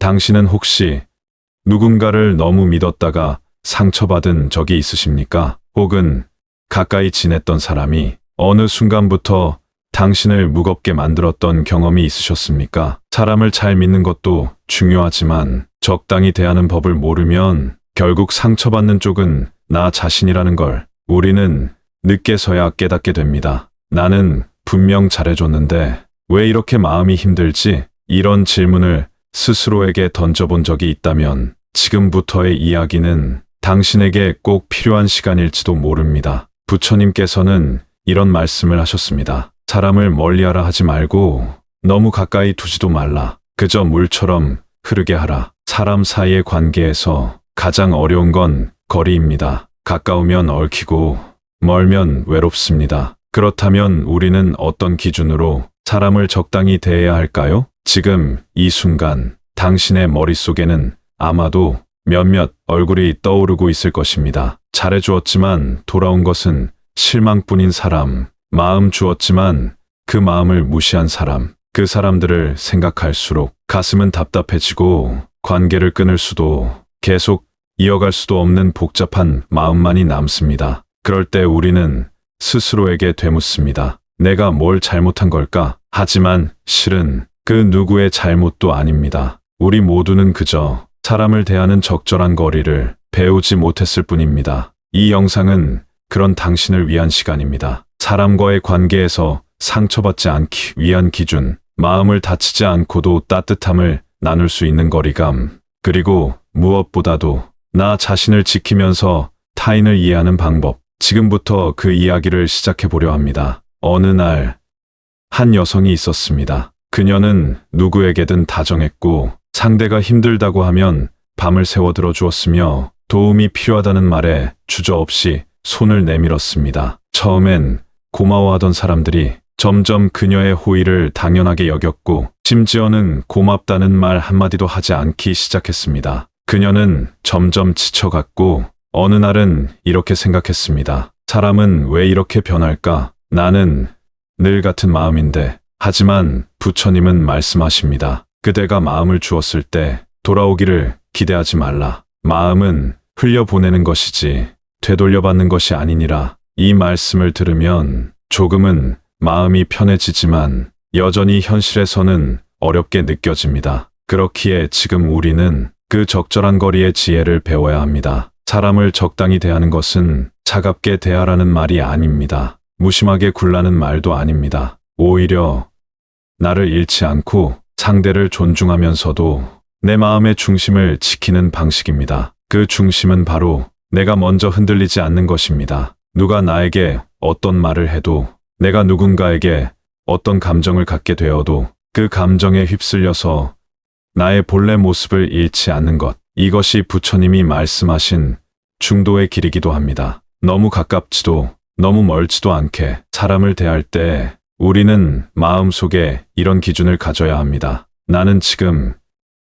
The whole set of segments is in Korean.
당신은 혹시 누군가를 너무 믿었다가 상처받은 적이 있으십니까? 혹은 가까이 지냈던 사람이 어느 순간부터 당신을 무겁게 만들었던 경험이 있으셨습니까? 사람을 잘 믿는 것도 중요하지만 적당히 대하는 법을 모르면 결국 상처받는 쪽은 나 자신이라는 걸 우리는 늦게서야 깨닫게 됩니다. 나는 분명 잘해줬는데 왜 이렇게 마음이 힘들지? 이런 질문을 스스로에게 던져본 적이 있다면 지금부터의 이야기는 당신에게 꼭 필요한 시간일지도 모릅니다. 부처님께서는 이런 말씀을 하셨습니다. 사람을 멀리하라 하지 말고 너무 가까이 두지도 말라. 그저 물처럼 흐르게 하라. 사람 사이의 관계에서 가장 어려운 건 거리입니다. 가까우면 얽히고 멀면 외롭습니다. 그렇다면 우리는 어떤 기준으로 사람을 적당히 대해야 할까요? 지금 이 순간 당신의 머릿속에는 아마도 몇몇 얼굴이 떠오르고 있을 것입니다. 잘해주었지만 돌아온 것은 실망뿐인 사람, 마음 주었지만 그 마음을 무시한 사람, 그 사람들을 생각할수록 가슴은 답답해지고 관계를 끊을 수도 계속 이어갈 수도 없는 복잡한 마음만이 남습니다. 그럴 때 우리는 스스로에게 되묻습니다. 내가 뭘 잘못한 걸까? 하지만 실은 그 누구의 잘못도 아닙니다. 우리 모두는 그저 사람을 대하는 적절한 거리를 배우지 못했을 뿐입니다. 이 영상은 그런 당신을 위한 시간입니다. 사람과의 관계에서 상처받지 않기 위한 기준, 마음을 다치지 않고도 따뜻함을 나눌 수 있는 거리감, 그리고 무엇보다도 나 자신을 지키면서 타인을 이해하는 방법, 지금부터 그 이야기를 시작해 보려 합니다. 어느 날, 한 여성이 있었습니다. 그녀는 누구에게든 다정했고 상대가 힘들다고 하면 밤을 새워 들어주었으며 도움이 필요하다는 말에 주저없이 손을 내밀었습니다. 처음엔 고마워하던 사람들이 점점 그녀의 호의를 당연하게 여겼고 심지어는 고맙다는 말 한마디도 하지 않기 시작했습니다. 그녀는 점점 지쳐갔고 어느 날은 이렇게 생각했습니다. 사람은 왜 이렇게 변할까? 나는 늘 같은 마음인데. 하지만 부처님은 말씀하십니다. 그대가 마음을 주었을 때 돌아오기를 기대하지 말라. 마음은 흘려보내는 것이지 되돌려받는 것이 아니니라. 이 말씀을 들으면 조금은 마음이 편해지지만 여전히 현실에서는 어렵게 느껴집니다. 그렇기에 지금 우리는 그 적절한 거리의 지혜를 배워야 합니다. 사람을 적당히 대하는 것은 차갑게 대하라는 말이 아닙니다. 무심하게 굴라는 말도 아닙니다. 오히려 나를 잃지 않고 상대를 존중하면서도 내 마음의 중심을 지키는 방식입니다. 그 중심은 바로 내가 먼저 흔들리지 않는 것입니다. 누가 나에게 어떤 말을 해도 내가 누군가에게 어떤 감정을 갖게 되어도 그 감정에 휩쓸려서 나의 본래 모습을 잃지 않는 것. 이것이 부처님이 말씀하신 중도의 길이기도 합니다. 너무 가깝지도 너무 멀지도 않게 사람을 대할 때 우리는 마음속에 이런 기준을 가져야 합니다. 나는 지금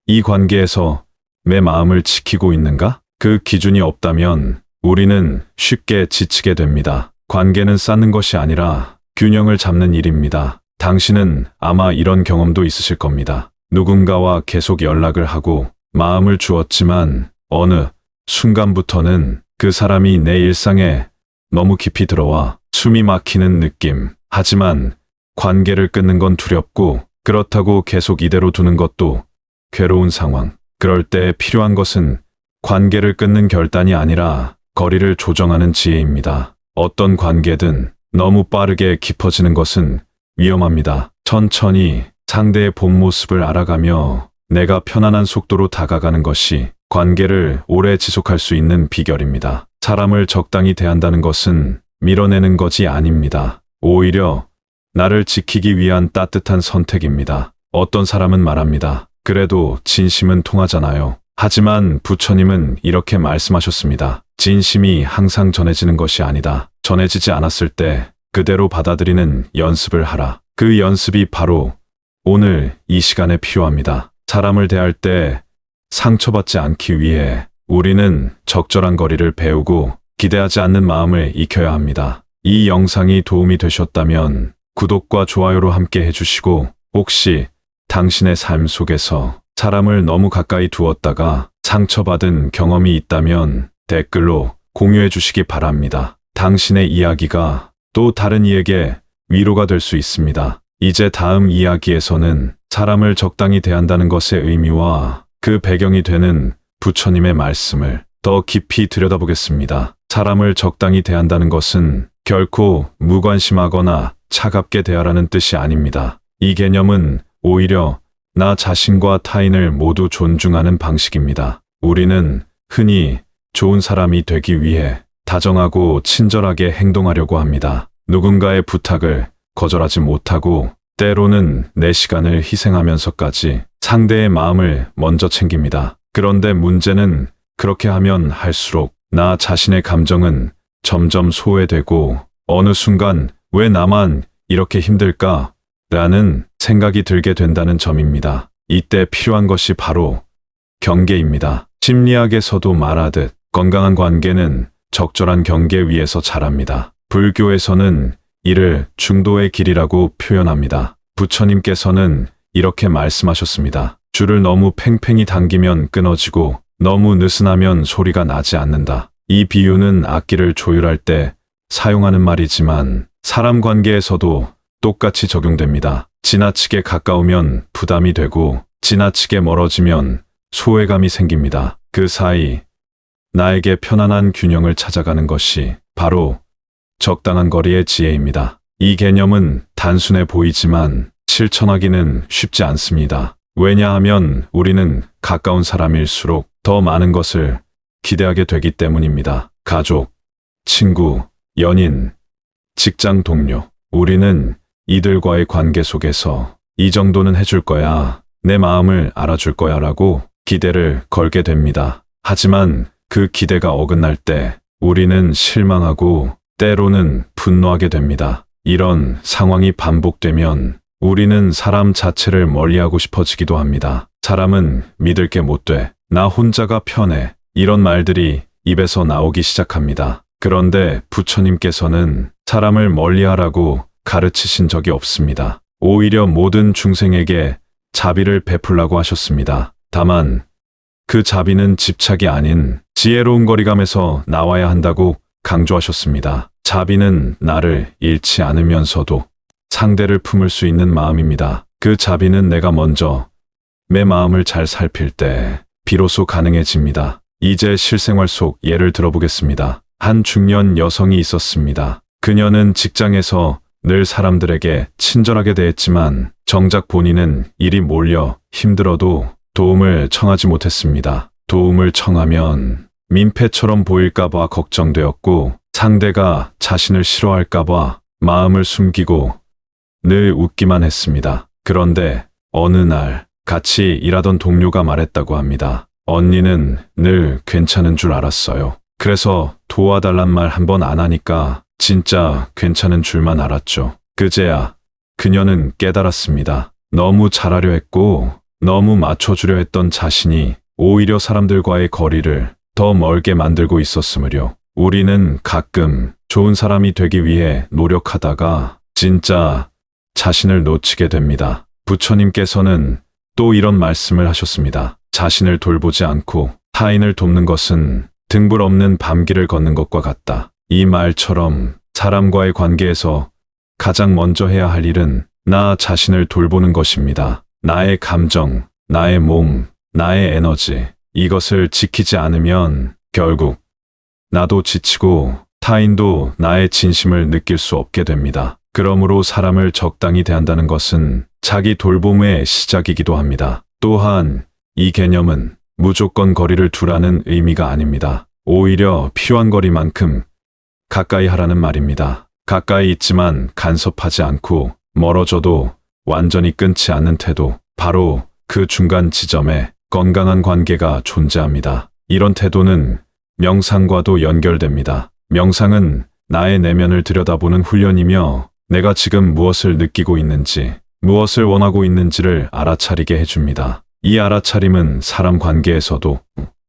이 관계에서 내 마음을 지키고 있는가? 그 기준이 없다면 우리는 쉽게 지치게 됩니다. 관계는 쌓는 것이 아니라 균형을 잡는 일입니다. 당신은 아마 이런 경험도 있으실 겁니다. 누군가와 계속 연락을 하고 마음을 주었지만 어느 순간부터는 그 사람이 내 일상에 너무 깊이 들어와 숨이 막히는 느낌. 하지만 관계를 끊는 건 두렵고 그렇다고 계속 이대로 두는 것도 괴로운 상황. 그럴 때 필요한 것은 관계를 끊는 결단이 아니라 거리를 조정하는 지혜입니다. 어떤 관계든 너무 빠르게 깊어지는 것은 위험합니다. 천천히 상대의 본 모습을 알아가며 내가 편안한 속도로 다가가는 것이 관계를 오래 지속할 수 있는 비결입니다. 사람을 적당히 대한다는 것은 밀어내는 것이 아닙니다. 오히려 나를 지키기 위한 따뜻한 선택입니다. 어떤 사람은 말합니다. 그래도 진심은 통하잖아요. 하지만 부처님은 이렇게 말씀하셨습니다. 진심이 항상 전해지는 것이 아니다. 전해지지 않았을 때 그대로 받아들이는 연습을 하라. 그 연습이 바로 오늘 이 시간에 필요합니다. 사람을 대할 때 상처받지 않기 위해 우리는 적절한 거리를 배우고 기대하지 않는 마음을 익혀야 합니다. 이 영상이 도움이 되셨다면 구독과 좋아요로 함께 해주시고 혹시 당신의 삶 속에서 사람을 너무 가까이 두었다가 상처받은 경험이 있다면 댓글로 공유해 주시기 바랍니다. 당신의 이야기가 또 다른 이에게 위로가 될 수 있습니다. 이제 다음 이야기에서는 사람을 적당히 대한다는 것의 의미와 그 배경이 되는 부처님의 말씀을 더 깊이 들여다보겠습니다. 사람을 적당히 대한다는 것은 결코 무관심하거나 차갑게 대하라는 뜻이 아닙니다. 이 개념은 오히려 나 자신과 타인을 모두 존중하는 방식입니다. 우리는 흔히 좋은 사람이 되기 위해 다정하고 친절하게 행동하려고 합니다. 누군가의 부탁을 거절하지 못하고 때로는 내 시간을 희생하면서까지 상대의 마음을 먼저 챙깁니다. 그런데 문제는 그렇게 하면 할수록 나 자신의 감정은 점점 소외되고 어느 순간 왜 나만 이렇게 힘들까? 라는 생각이 들게 된다는 점입니다. 이때 필요한 것이 바로 경계입니다. 심리학에서도 말하듯 건강한 관계는 적절한 경계 위에서 자랍니다. 불교에서는 이를 중도의 길이라고 표현합니다. 부처님께서는 이렇게 말씀하셨습니다. 줄을 너무 팽팽히 당기면 끊어지고 너무 느슨하면 소리가 나지 않는다. 이 비유는 악기를 조율할 때 사용하는 말이지만 사람 관계에서도 똑같이 적용됩니다. 지나치게 가까우면 부담이 되고 지나치게 멀어지면 소외감이 생깁니다. 그 사이 나에게 편안한 균형을 찾아가는 것이 바로 적당한 거리의 지혜입니다. 이 개념은 단순해 보이지만 실천하기는 쉽지 않습니다. 왜냐하면 우리는 가까운 사람일수록 더 많은 것을 기대하게 되기 때문입니다. 가족, 친구, 연인, 직장 동료. 우리는 이들과의 관계 속에서 이 정도는 해줄 거야, 내 마음을 알아줄 거야 라고 기대를 걸게 됩니다. 하지만 그 기대가 어긋날 때 우리는 실망하고 때로는 분노하게 됩니다. 이런 상황이 반복되면 우리는 사람 자체를 멀리하고 싶어지기도 합니다. 사람은 믿을 게 못 돼. 나 혼자가 편해. 이런 말들이 입에서 나오기 시작합니다. 그런데 부처님께서는 사람을 멀리하라고 가르치신 적이 없습니다. 오히려 모든 중생에게 자비를 베풀라고 하셨습니다. 다만 그 자비는 집착이 아닌 지혜로운 거리감에서 나와야 한다고 강조하셨습니다. 자비는 나를 잃지 않으면서도 상대를 품을 수 있는 마음입니다. 그 자비는 내가 먼저 내 마음을 잘 살필 때 비로소 가능해집니다. 이제 실생활 속 예를 들어보겠습니다. 한 중년 여성이 있었습니다. 그녀는 직장에서 늘 사람들에게 친절하게 대했지만 정작 본인은 일이 몰려 힘들어도 도움을 청하지 못했습니다. 도움을 청하면 민폐처럼 보일까봐 걱정되었고 상대가 자신을 싫어할까봐 마음을 숨기고 늘 웃기만 했습니다. 그런데 어느 날 같이 일하던 동료가 말했다고 합니다. 언니는 늘 괜찮은 줄 알았어요. 그래서 도와달란 말 한 번 안 하니까 진짜 괜찮은 줄만 알았죠. 그제야 그녀는 깨달았습니다. 너무 잘하려 했고 너무 맞춰주려 했던 자신이 오히려 사람들과의 거리를 더 멀게 만들고 있었으므려. 우리는 가끔 좋은 사람이 되기 위해 노력하다가 진짜 자신을 놓치게 됩니다. 부처님께서는 또 이런 말씀을 하셨습니다. 자신을 돌보지 않고 타인을 돕는 것은 등불 없는 밤길을 걷는 것과 같다. 이 말처럼 사람과의 관계에서 가장 먼저 해야 할 일은 나 자신을 돌보는 것입니다. 나의 감정, 나의 몸, 나의 에너지, 이것을 지키지 않으면 결국 나도 지치고 타인도 나의 진심을 느낄 수 없게 됩니다. 그러므로 사람을 적당히 대한다는 것은 자기 돌봄의 시작이기도 합니다. 또한 이 개념은 무조건 거리를 두라는 의미가 아닙니다. 오히려 필요한 거리만큼 가까이 하라는 말입니다. 가까이 있지만 간섭하지 않고 멀어져도 완전히 끊지 않는 태도, 바로 그 중간 지점에 건강한 관계가 존재합니다. 이런 태도는 명상과도 연결됩니다. 명상은 나의 내면을 들여다보는 훈련이며 내가 지금 무엇을 느끼고 있는지, 무엇을 원하고 있는지를 알아차리게 해줍니다. 이 알아차림은 사람 관계에서도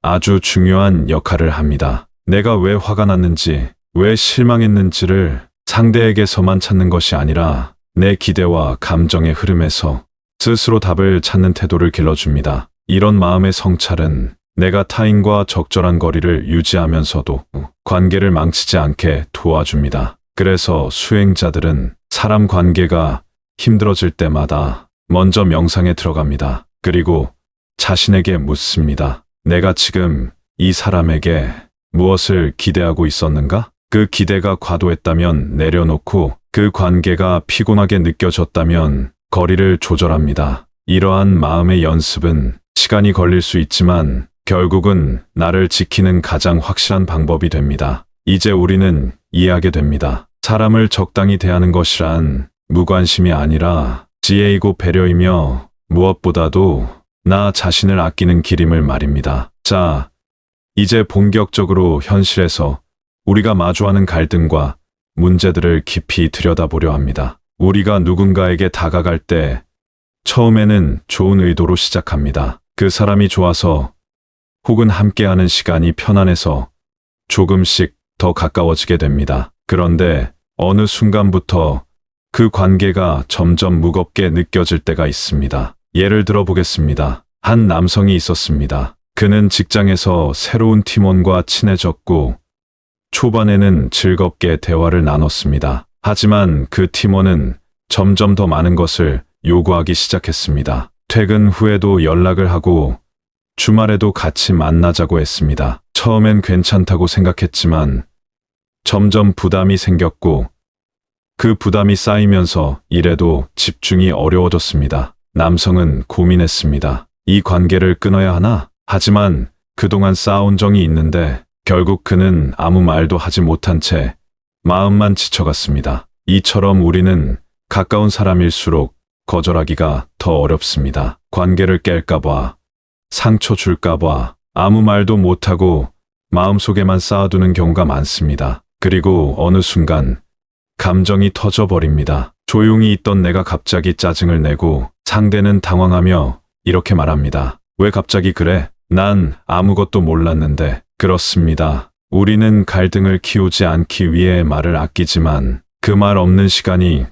아주 중요한 역할을 합니다. 내가 왜 화가 났는지, 왜 실망했는지를 상대에게서만 찾는 것이 아니라 내 기대와 감정의 흐름에서 스스로 답을 찾는 태도를 길러줍니다. 이런 마음의 성찰은 내가 타인과 적절한 거리를 유지하면서도 관계를 망치지 않게 도와줍니다. 그래서 수행자들은 사람 관계가 힘들어질 때마다 먼저 명상에 들어갑니다. 그리고 자신에게 묻습니다. 내가 지금 이 사람에게 무엇을 기대하고 있었는가? 그 기대가 과도했다면 내려놓고 그 관계가 피곤하게 느껴졌다면 거리를 조절합니다. 이러한 마음의 연습은 시간이 걸릴 수 있지만 결국은 나를 지키는 가장 확실한 방법이 됩니다. 이제 우리는 이해하게 됩니다. 사람을 적당히 대하는 것이란 무관심이 아니라 지혜이고 배려이며 무엇보다도 나 자신을 아끼는 길임을 말입니다. 자, 이제 본격적으로 현실에서 우리가 마주하는 갈등과 문제들을 깊이 들여다보려 합니다. 우리가 누군가에게 다가갈 때 처음에는 좋은 의도로 시작합니다. 그 사람이 좋아서 혹은 함께하는 시간이 편안해서 조금씩 더 가까워지게 됩니다. 그런데 어느 순간부터 그 관계가 점점 무겁게 느껴질 때가 있습니다. 예를 들어 보겠습니다. 한 남성이 있었습니다. 그는 직장에서 새로운 팀원과 친해졌고 초반에는 즐겁게 대화를 나눴습니다. 하지만 그 팀원은 점점 더 많은 것을 요구하기 시작했습니다. 퇴근 후에도 연락을 하고 주말에도 같이 만나자고 했습니다. 처음엔 괜찮다고 생각했지만 점점 부담이 생겼고 그 부담이 쌓이면서 일에도 집중이 어려워졌습니다. 남성은 고민했습니다. 이 관계를 끊어야 하나? 하지만 그동안 쌓아온 정이 있는데 결국 그는 아무 말도 하지 못한 채 마음만 지쳐갔습니다. 이처럼 우리는 가까운 사람일수록 거절하기가 더 어렵습니다. 관계를 깰까봐, 상처 줄까봐 아무 말도 못하고 마음속에만 쌓아두는 경우가 많습니다. 그리고 어느 순간 감정이 터져버립니다. 조용히 있던 내가 갑자기 짜증을 내고 상대는 당황하며 이렇게 말합니다. 왜 갑자기 그래? 난 아무것도 몰랐는데. 그렇습니다. 우리는 갈등을 키우지 않기 위해 말을 아끼지만 그 말 없는 시간이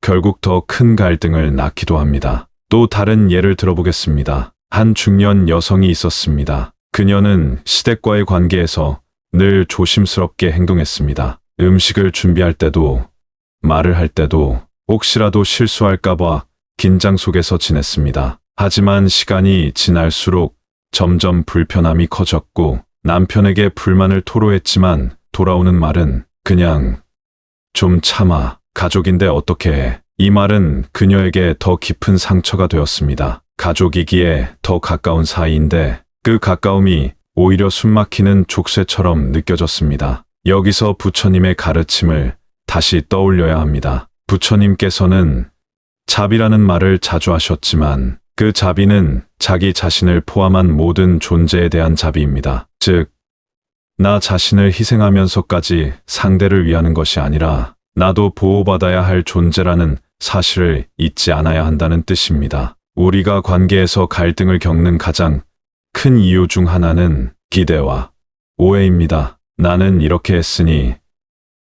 결국 더 큰 갈등을 낳기도 합니다. 또 다른 예를 들어보겠습니다. 한 중년 여성이 있었습니다. 그녀는 시댁과의 관계에서 늘 조심스럽게 행동했습니다. 음식을 준비할 때도 말을 할 때도 혹시라도 실수할까봐 긴장 속에서 지냈습니다. 하지만 시간이 지날수록 점점 불편함이 커졌고 남편에게 불만을 토로했지만 돌아오는 말은 그냥 좀 참아. 가족인데 어떻게 해. 이 말은 그녀에게 더 깊은 상처가 되었습니다. 가족이기에 더 가까운 사이인데 그 가까움이 오히려 숨막히는 족쇄처럼 느껴졌습니다. 여기서 부처님의 가르침을 다시 떠올려야 합니다. 부처님께서는 자비라는 말을 자주 하셨지만 그 자비는 자기 자신을 포함한 모든 존재에 대한 자비입니다. 즉, 나 자신을 희생하면서까지 상대를 위하는 것이 아니라 나도 보호받아야 할 존재라는 사실을 잊지 않아야 한다는 뜻입니다. 우리가 관계에서 갈등을 겪는 가장 큰 이유 중 하나는 기대와 오해입니다. 나는 이렇게 했으니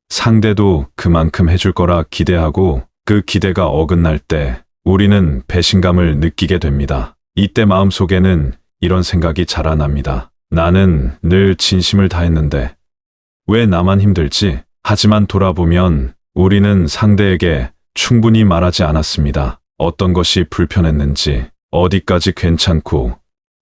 상대도 그만큼 해줄 거라 기대하고 그 기대가 어긋날 때 우리는 배신감을 느끼게 됩니다. 이때 마음속에는 이런 생각이 자라납니다. 나는 늘 진심을 다했는데 왜 나만 힘들지? 하지만 돌아보면 우리는 상대에게 충분히 말하지 않았습니다. 어떤 것이 불편했는지, 어디까지 괜찮고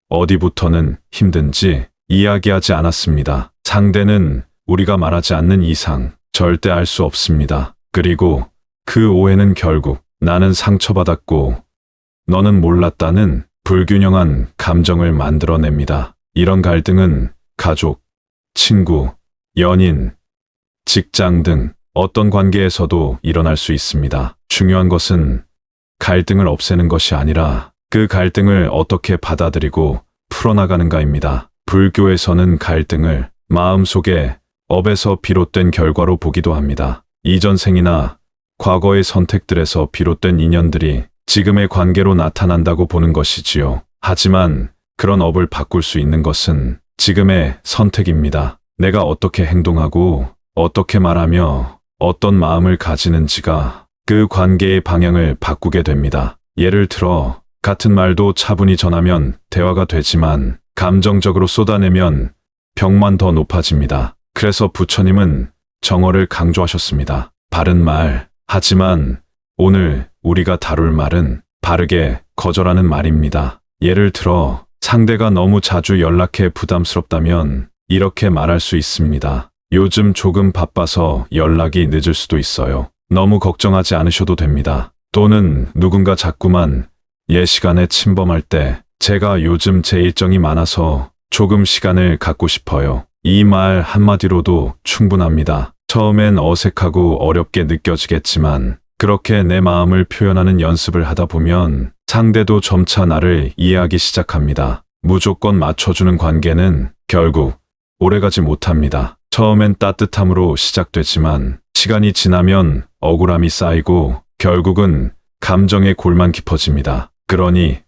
어디부터는 힘든지 이야기하지 않았습니다. 상대는 우리가 말하지 않는 이상 절대 알 수 없습니다. 그리고 그 오해는 결국 나는 상처받았고 너는 몰랐다는 불균형한 감정을 만들어냅니다. 이런 갈등은 가족, 친구, 연인, 직장 등 어떤 관계에서도 일어날 수 있습니다. 중요한 것은 갈등을 없애는 것이 아니라 그 갈등을 어떻게 받아들이고 풀어나가는가입니다. 불교에서는 갈등을 마음속의 업에서 비롯된 결과로 보기도 합니다. 이전 생이나 과거의 선택들에서 비롯된 인연들이 지금의 관계로 나타난다고 보는 것이지요. 하지만 그런 업을 바꿀 수 있는 것은 지금의 선택입니다. 내가 어떻게 행동하고 어떻게 말하며 어떤 마음을 가지는지가 그 관계의 방향을 바꾸게 됩니다. 예를 들어 같은 말도 차분히 전하면 대화가 되지만 감정적으로 쏟아내면 벽만 더 높아집니다. 그래서 부처님은 정어를 강조하셨습니다. 바른 말. 하지만 오늘 우리가 다룰 말은 바르게 거절하는 말입니다. 예를 들어 상대가 너무 자주 연락해 부담스럽다면 이렇게 말할 수 있습니다. 요즘 조금 바빠서 연락이 늦을 수도 있어요. 너무 걱정하지 않으셔도 됩니다. 또는 누군가 자꾸만 예 시간에 침범할 때 제가 요즘 제 일정이 많아서 조금 시간을 갖고 싶어요. 이 말 한마디로도 충분합니다. 처음엔 어색하고 어렵게 느껴지겠지만 그렇게 내 마음을 표현하는 연습을 하다 보면 상대도 점차 나를 이해하기 시작합니다. 무조건 맞춰주는 관계는 결국 오래가지 못합니다. 처음엔 따뜻함으로 시작되지만 시간이 지나면 억울함이 쌓이고 결국은 감정의 골만 깊어집니다. 그러니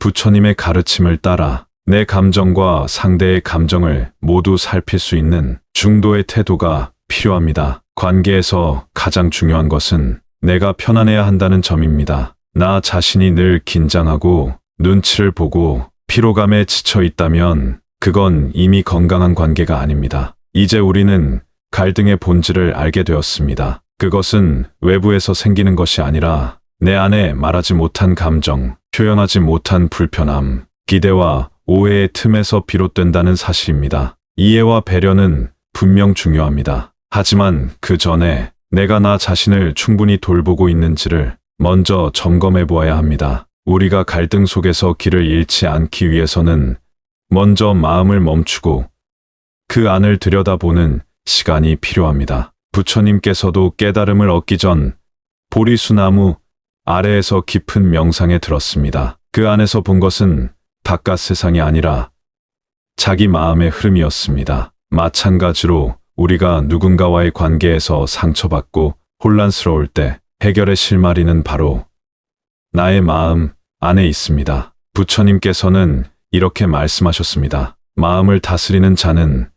부처님의 가르침을 따라 내 감정과 상대의 감정을 모두 살필 수 있는 중도의 태도가 필요합니다. 관계에서 가장 중요한 것은 내가 편안해야 한다는 점입니다. 나 자신이 늘 긴장하고 눈치를 보고 피로감에 지쳐 있다면 그건 이미 건강한 관계가 아닙니다. 이제 우리는 갈등의 본질을 알게 되었습니다. 그것은 외부에서 생기는 것이 아니라 내 안에 말하지 못한 감정, 표현하지 못한 불편함, 기대와 오해의 틈에서 비롯된다는 사실입니다. 이해와 배려는 분명 중요합니다. 하지만 그 전에 내가 나 자신을 충분히 돌보고 있는지를 먼저 점검해 보아야 합니다. 우리가 갈등 속에서 길을 잃지 않기 위해서는 먼저 마음을 멈추고 그 안을 들여다보는 시간이 필요합니다. 부처님께서도 깨달음을 얻기 전 보리수나무 아래에서 깊은 명상에 들었습니다. 그 안에서 본 것은 바깥 세상이 아니라 자기 마음의 흐름이었습니다. 마찬가지로 우리가 누군가와의 관계에서 상처받고 혼란스러울 때 해결의 실마리는 바로 나의 마음 안에 있습니다. 부처님께서는 이렇게 말씀하셨습니다. 마음을 다스리는 자는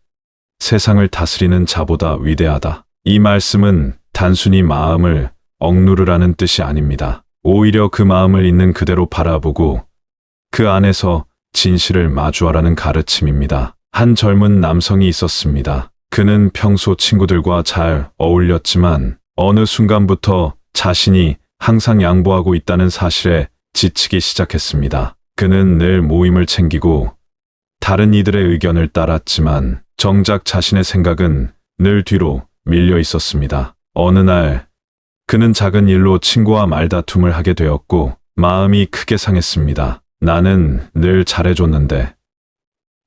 세상을 다스리는 자보다 위대하다. 이 말씀은 단순히 마음을 억누르라는 뜻이 아닙니다. 오히려 그 마음을 있는 그대로 바라보고 그 안에서 진실을 마주하라는 가르침입니다. 한 젊은 남성이 있었습니다. 그는 평소 친구들과 잘 어울렸지만 어느 순간부터 자신이 항상 양보하고 있다는 사실에 지치기 시작했습니다. 그는 늘 모임을 챙기고 다른 이들의 의견을 따랐지만 정작 자신의 생각은 늘 뒤로 밀려 있었습니다. 어느 날 그는 작은 일로 친구와 말다툼을 하게 되었고 마음이 크게 상했습니다. 나는 늘 잘해줬는데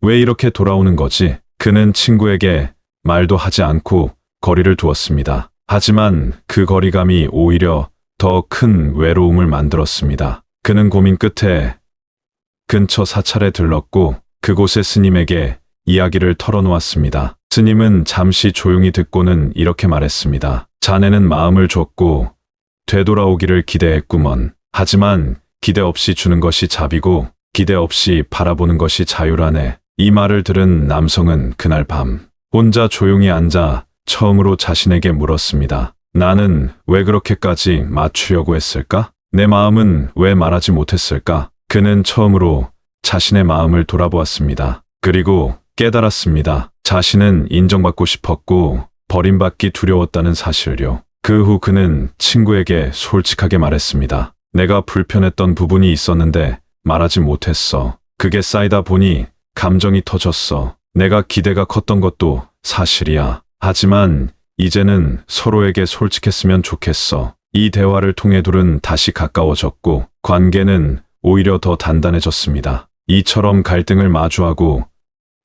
왜 이렇게 돌아오는 거지? 그는 친구에게 말도 하지 않고 거리를 두었습니다. 하지만 그 거리감이 오히려 더 큰 외로움을 만들었습니다. 그는 고민 끝에 근처 사찰에 들렀고 그곳의 스님에게 이야기를 털어놓았습니다. 스님은 잠시 조용히 듣고는 이렇게 말했습니다. 자네는 마음을 줬고 되돌아오기를 기대했구먼. 하지만 기대 없이 주는 것이 자비고 기대 없이 바라보는 것이 자유라네. 이 말을 들은 남성은 그날 밤 혼자 조용히 앉아 처음으로 자신에게 물었습니다. 나는 왜 그렇게까지 맞추려고 했을까? 내 마음은 왜 말하지 못했을까? 그는 처음으로 자신의 마음을 돌아보았습니다. 그리고 깨달았습니다. 자신은 인정받고 싶었고 버림받기 두려웠다는 사실을요. 그 후 그는 친구에게 솔직하게 말했습니다. 내가 불편했던 부분이 있었는데 말하지 못했어. 그게 쌓이다 보니 감정이 터졌어. 내가 기대가 컸던 것도 사실이야. 하지만 이제는 서로에게 솔직했으면 좋겠어. 이 대화를 통해 둘은 다시 가까워졌고 관계는 오히려 더 단단해졌습니다. 이처럼 갈등을 마주하고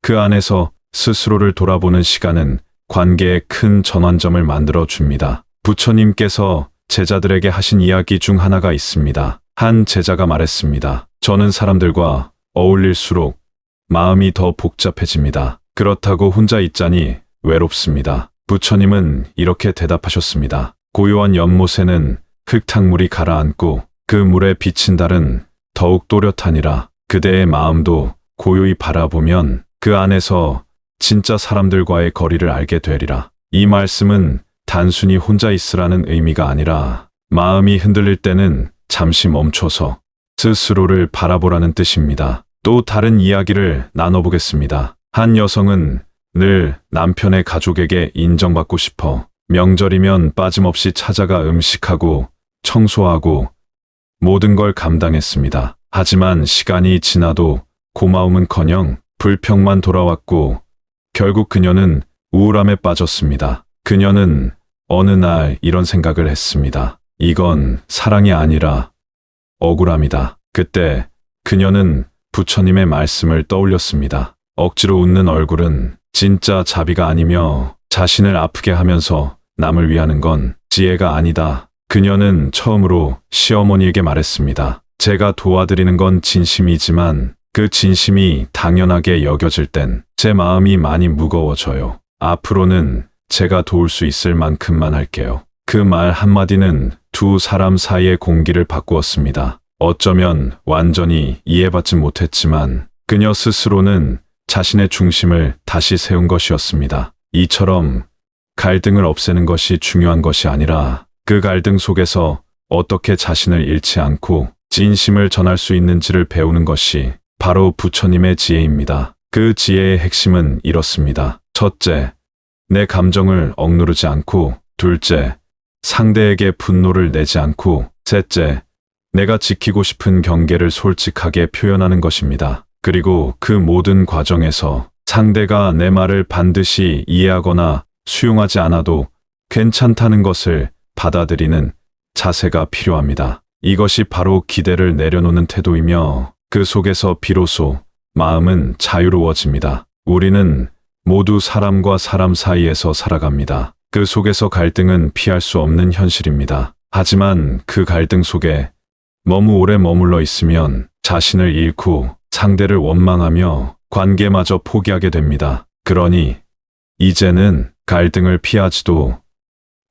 그 안에서 스스로를 돌아보는 시간은 관계에 큰 전환점을 만들어 줍니다. 부처님께서 제자들에게 하신 이야기 중 하나가 있습니다. 한 제자가 말했습니다. 저는 사람들과 어울릴수록 마음이 더 복잡해집니다. 그렇다고 혼자 있자니 외롭습니다. 부처님은 이렇게 대답하셨습니다. 고요한 연못에는 흙탕물이 가라앉고 그 물에 비친 달은 더욱 또렷하니라. 그대의 마음도 고요히 바라보면 그 안에서 진짜 사람들과의 거리를 알게 되리라. 이 말씀은 단순히 혼자 있으라는 의미가 아니라 마음이 흔들릴 때는 잠시 멈춰서 스스로를 바라보라는 뜻입니다. 또 다른 이야기를 나눠보겠습니다. 한 여성은 늘 남편의 가족에게 인정받고 싶어 명절이면 빠짐없이 찾아가 음식하고 청소하고 모든 걸 감당했습니다. 하지만 시간이 지나도 고마움은커녕 불평만 돌아왔고 결국 그녀는 우울함에 빠졌습니다. 그녀는 어느 날 이런 생각을 했습니다. 이건 사랑이 아니라 억울함이다. 그때 그녀는 부처님의 말씀을 떠올렸습니다. 억지로 웃는 얼굴은 진짜 자비가 아니며 자신을 아프게 하면서 남을 위하는 건 지혜가 아니다. 그녀는 처음으로 시어머니에게 말했습니다. 제가 도와드리는 건 진심이지만 그 진심이 당연하게 여겨질 땐 제 마음이 많이 무거워져요. 앞으로는 제가 도울 수 있을 만큼만 할게요. 그 말 한마디는 두 사람 사이의 공기를 바꾸었습니다. 어쩌면 완전히 이해받지 못했지만 그녀 스스로는 자신의 중심을 다시 세운 것이었습니다. 이처럼 갈등을 없애는 것이 중요한 것이 아니라 그 갈등 속에서 어떻게 자신을 잃지 않고 진심을 전할 수 있는지를 배우는 것이 바로 부처님의 지혜입니다. 그 지혜의 핵심은 이렇습니다. 첫째, 내 감정을 억누르지 않고, 둘째, 상대에게 분노를 내지 않고, 셋째, 내가 지키고 싶은 경계를 솔직하게 표현하는 것입니다. 그리고 그 모든 과정에서 상대가 내 말을 반드시 이해하거나 수용하지 않아도 괜찮다는 것을 받아들이는 자세가 필요합니다. 이것이 바로 기대를 내려놓는 태도이며 그 속에서 비로소 마음은 자유로워집니다. 우리는 모두 사람과 사람 사이에서 살아갑니다. 그 속에서 갈등은 피할 수 없는 현실입니다. 하지만 그 갈등 속에 너무 오래 머물러 있으면 자신을 잃고 상대를 원망하며 관계마저 포기하게 됩니다. 그러니 이제는 갈등을 피하지도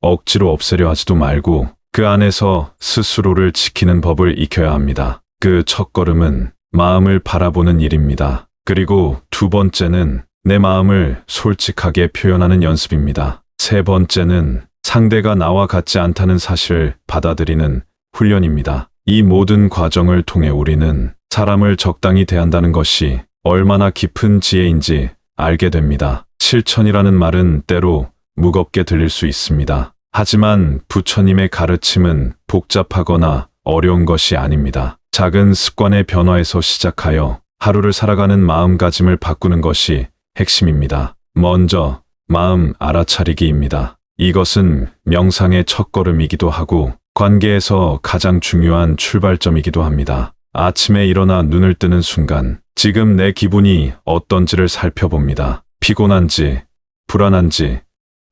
억지로 없애려 하지도 말고 그 안에서 스스로를 지키는 법을 익혀야 합니다. 그 첫걸음은 마음을 바라보는 일입니다. 그리고 두 번째는 내 마음을 솔직하게 표현하는 연습입니다. 세 번째는 상대가 나와 같지 않다는 사실을 받아들이는 훈련입니다. 이 모든 과정을 통해 우리는 사람을 적당히 대한다는 것이 얼마나 깊은 지혜인지 알게 됩니다. 실천이라는 말은 때로 무겁게 들릴 수 있습니다. 하지만 부처님의 가르침은 복잡하거나 어려운 것이 아닙니다. 작은 습관의 변화에서 시작하여 하루를 살아가는 마음가짐을 바꾸는 것이 핵심입니다. 먼저 마음 알아차리기입니다. 이것은 명상의 첫걸음이기도 하고 관계에서 가장 중요한 출발점이기도 합니다. 아침에 일어나 눈을 뜨는 순간 지금 내 기분이 어떤지를 살펴봅니다. 피곤한지, 불안한지,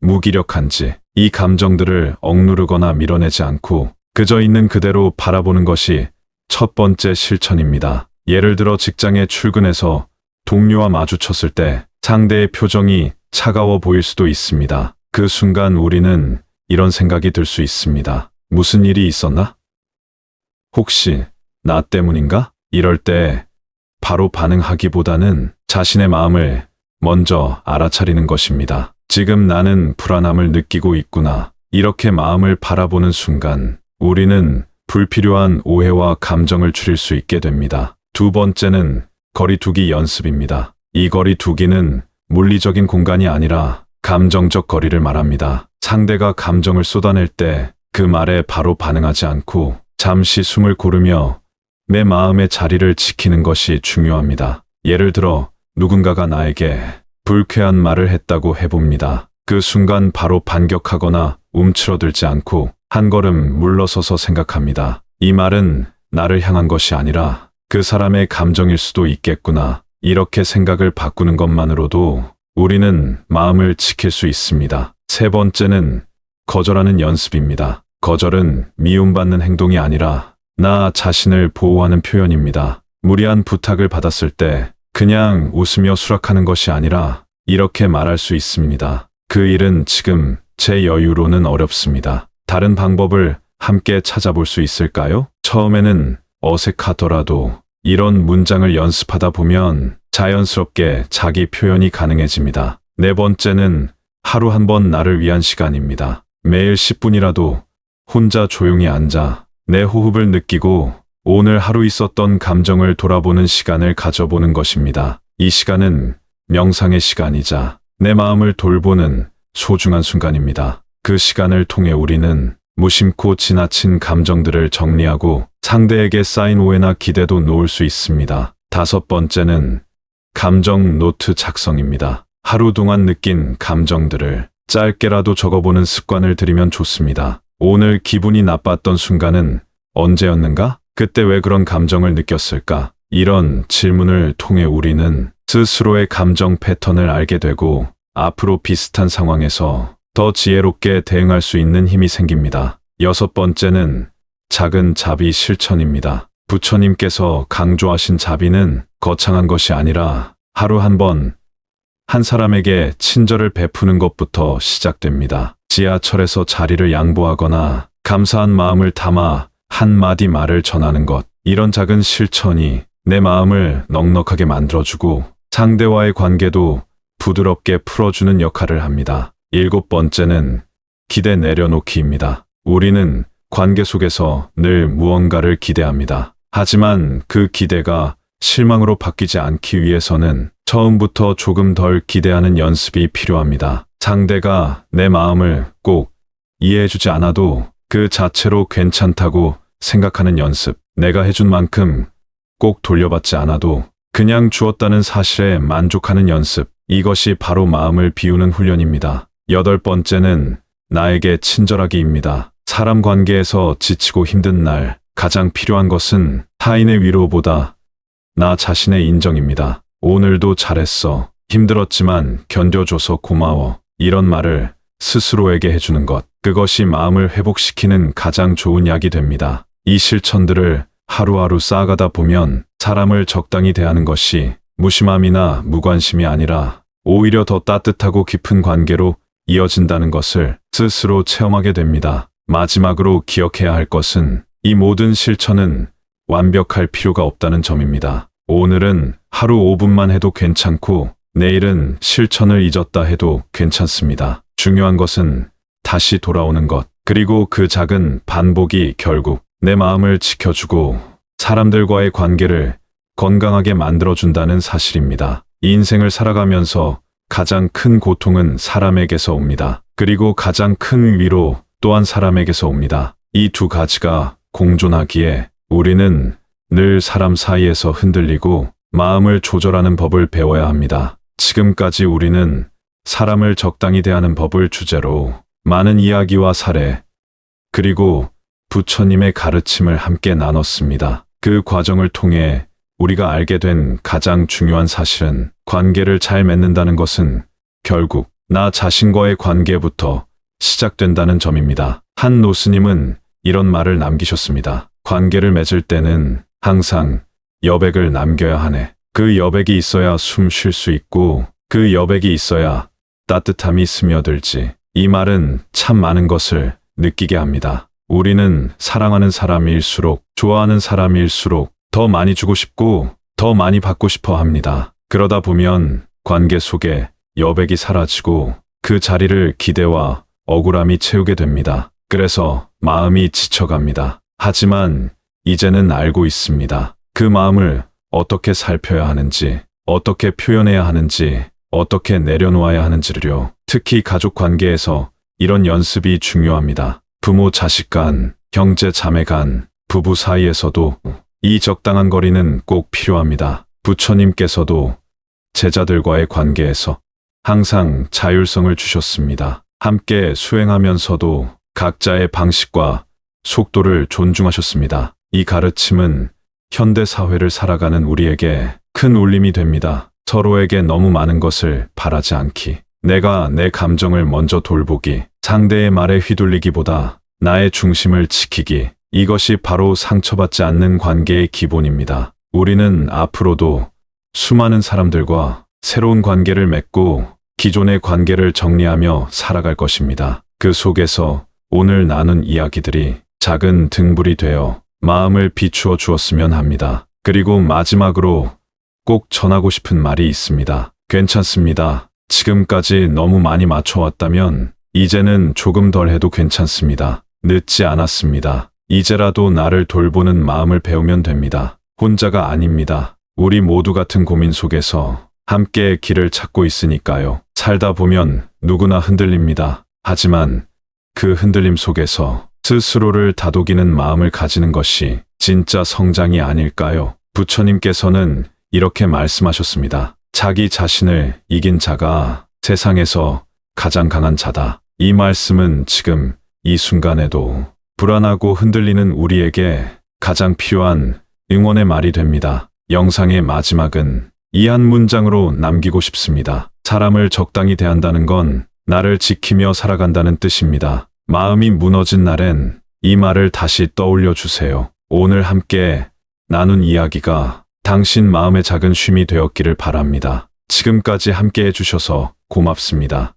무기력한지 이 감정들을 억누르거나 밀어내지 않고 그저 있는 그대로 바라보는 것이 첫 번째 실천입니다. 예를 들어 직장에 출근해서 동료와 마주쳤을 때 상대의 표정이 차가워 보일 수도 있습니다. 그 순간 우리는 이런 생각이 들 수 있습니다. 무슨 일이 있었나? 혹시 나 때문인가? 이럴 때 바로 반응하기보다는 자신의 마음을 먼저 알아차리는 것입니다. 지금 나는 불안함을 느끼고 있구나. 이렇게 마음을 바라보는 순간 우리는 불필요한 오해와 감정을 줄일 수 있게 됩니다. 두 번째는 거리두기 연습입니다. 이 거리두기는 물리적인 공간이 아니라 감정적 거리를 말합니다. 상대가 감정을 쏟아낼 때 그 말에 바로 반응하지 않고 잠시 숨을 고르며 내 마음의 자리를 지키는 것이 중요합니다. 예를 들어 누군가가 나에게 불쾌한 말을 했다고 해봅니다. 그 순간 바로 반격하거나 움츠러들지 않고 한 걸음 물러서서 생각합니다. 이 말은 나를 향한 것이 아니라 그 사람의 감정일 수도 있겠구나. 이렇게 생각을 바꾸는 것만으로도 우리는 마음을 지킬 수 있습니다. 세 번째는 거절하는 연습입니다. 거절은 미움받는 행동이 아니라 나 자신을 보호하는 표현입니다. 무리한 부탁을 받았을 때 그냥 웃으며 수락하는 것이 아니라 이렇게 말할 수 있습니다. 그 일은 지금 제 여유로는 어렵습니다. 다른 방법을 함께 찾아볼 수 있을까요? 처음에는 어색하더라도 이런 문장을 연습하다 보면 자연스럽게 자기 표현이 가능해집니다. 네 번째는 하루 한 번 나를 위한 시간입니다. 매일 10분이라도 혼자 조용히 앉아 내 호흡을 느끼고 오늘 하루 있었던 감정을 돌아보는 시간을 가져보는 것입니다. 이 시간은 명상의 시간이자 내 마음을 돌보는 소중한 순간입니다. 그 시간을 통해 우리는 무심코 지나친 감정들을 정리하고 상대에게 쌓인 오해나 기대도 놓을 수 있습니다. 다섯 번째는 감정 노트 작성입니다. 하루 동안 느낀 감정들을 짧게라도 적어보는 습관을 들이면 좋습니다. 오늘 기분이 나빴던 순간은 언제였는가? 그때 왜 그런 감정을 느꼈을까? 이런 질문을 통해 우리는 스스로의 감정 패턴을 알게 되고 앞으로 비슷한 상황에서 더 지혜롭게 대응할 수 있는 힘이 생깁니다. 여섯 번째는 작은 자비 실천입니다. 부처님께서 강조하신 자비는 거창한 것이 아니라 하루 한 번 한 사람에게 친절을 베푸는 것부터 시작됩니다. 지하철에서 자리를 양보하거나 감사한 마음을 담아 한마디 말을 전하는 것. 이런 작은 실천이 내 마음을 넉넉하게 만들어주고 상대와의 관계도 부드럽게 풀어주는 역할을 합니다. 일곱 번째는 기대 내려놓기입니다. 우리는 관계 속에서 늘 무언가를 기대합니다. 하지만 그 기대가 실망으로 바뀌지 않기 위해서는 처음부터 조금 덜 기대하는 연습이 필요합니다. 상대가 내 마음을 꼭 이해해주지 않아도 그 자체로 괜찮다고 생각하는 연습. 내가 해준 만큼 꼭 돌려받지 않아도 그냥 주었다는 사실에 만족하는 연습. 이것이 바로 마음을 비우는 훈련입니다. 여덟 번째는 나에게 친절하기입니다. 사람 관계에서 지치고 힘든 날 가장 필요한 것은 타인의 위로보다 나 자신의 인정입니다. 오늘도 잘했어. 힘들었지만 견뎌줘서 고마워. 이런 말을 스스로에게 해주는 것. 그것이 마음을 회복시키는 가장 좋은 약이 됩니다. 이 실천들을 하루하루 쌓아가다 보면 사람을 적당히 대하는 것이 무심함이나 무관심이 아니라 오히려 더 따뜻하고 깊은 관계로 이어진다는 것을 스스로 체험하게 됩니다. 마지막으로 기억해야 할 것은 이 모든 실천은 완벽할 필요가 없다는 점입니다. 오늘은 하루 5분만 해도 괜찮고 내일은 실천을 잊었다 해도 괜찮습니다. 중요한 것은 다시 돌아오는 것, 그리고 그 작은 반복이 결국 내 마음을 지켜주고 사람들과의 관계를 건강하게 만들어준다는 사실입니다. 이 인생을 살아가면서 가장 큰 고통은 사람에게서 옵니다. 그리고 가장 큰 위로 또한 사람에게서 옵니다. 이 두 가지가 공존하기에 우리는 늘 사람 사이에서 흔들리고 마음을 조절하는 법을 배워야 합니다. 지금까지 우리는 사람을 적당히 대하는 법을 주제로 많은 이야기와 사례, 그리고 부처님의 가르침을 함께 나눴습니다. 그 과정을 통해 우리가 알게 된 가장 중요한 사실은 관계를 잘 맺는다는 것은 결국 나 자신과의 관계부터 시작된다는 점입니다. 한 노스님은 이런 말을 남기셨습니다. 관계를 맺을 때는 항상 여백을 남겨야 하네. 그 여백이 있어야 숨 쉴 수 있고 그 여백이 있어야 따뜻함이 스며들지. 이 말은 참 많은 것을 느끼게 합니다. 우리는 사랑하는 사람일수록, 좋아하는 사람일수록 더 많이 주고 싶고 더 많이 받고 싶어 합니다. 그러다 보면 관계 속에 여백이 사라지고 그 자리를 기대와 억울함이 채우게 됩니다. 그래서 마음이 지쳐갑니다. 하지만 이제는 알고 있습니다. 그 마음을 어떻게 살펴야 하는지, 어떻게 표현해야 하는지, 어떻게 내려놓아야 하는지를요. 특히 가족 관계에서 이런 연습이 중요합니다. 부모 자식 간, 형제 자매 간, 부부 사이에서도 이 적당한 거리는 꼭 필요합니다. 부처님께서도 제자들과의 관계에서 항상 자율성을 주셨습니다. 함께 수행하면서도 각자의 방식과 속도를 존중하셨습니다. 이 가르침은 현대 사회를 살아가는 우리에게 큰 울림이 됩니다. 서로에게 너무 많은 것을 바라지 않기, 내가 내 감정을 먼저 돌보기, 상대의 말에 휘둘리기보다 나의 중심을 지키기, 이것이 바로 상처받지 않는 관계의 기본입니다. 우리는 앞으로도 수많은 사람들과 새로운 관계를 맺고 기존의 관계를 정리하며 살아갈 것입니다. 그 속에서 오늘 나눈 이야기들이 작은 등불이 되어 마음을 비추어 주었으면 합니다. 그리고 마지막으로 꼭 전하고 싶은 말이 있습니다. 괜찮습니다. 지금까지 너무 많이 맞춰왔다면 이제는 조금 덜 해도 괜찮습니다. 늦지 않았습니다. 이제라도 나를 돌보는 마음을 배우면 됩니다. 혼자가 아닙니다. 우리 모두 같은 고민 속에서 함께 길을 찾고 있으니까요. 살다 보면 누구나 흔들립니다. 하지만 그 흔들림 속에서 스스로를 다독이는 마음을 가지는 것이 진짜 성장이 아닐까요? 부처님께서는 이렇게 말씀하셨습니다. 자기 자신을 이긴 자가 세상에서 가장 강한 자다. 이 말씀은 지금 이 순간에도 불안하고 흔들리는 우리에게 가장 필요한 응원의 말이 됩니다. 영상의 마지막은 이 한 문장으로 남기고 싶습니다. 사람을 적당히 대한다는 건 나를 지키며 살아간다는 뜻입니다. 마음이 무너진 날엔 이 말을 다시 떠올려 주세요. 오늘 함께 나눈 이야기가 당신 마음의 작은 쉼이 되었기를 바랍니다. 지금까지 함께 해주셔서 고맙습니다.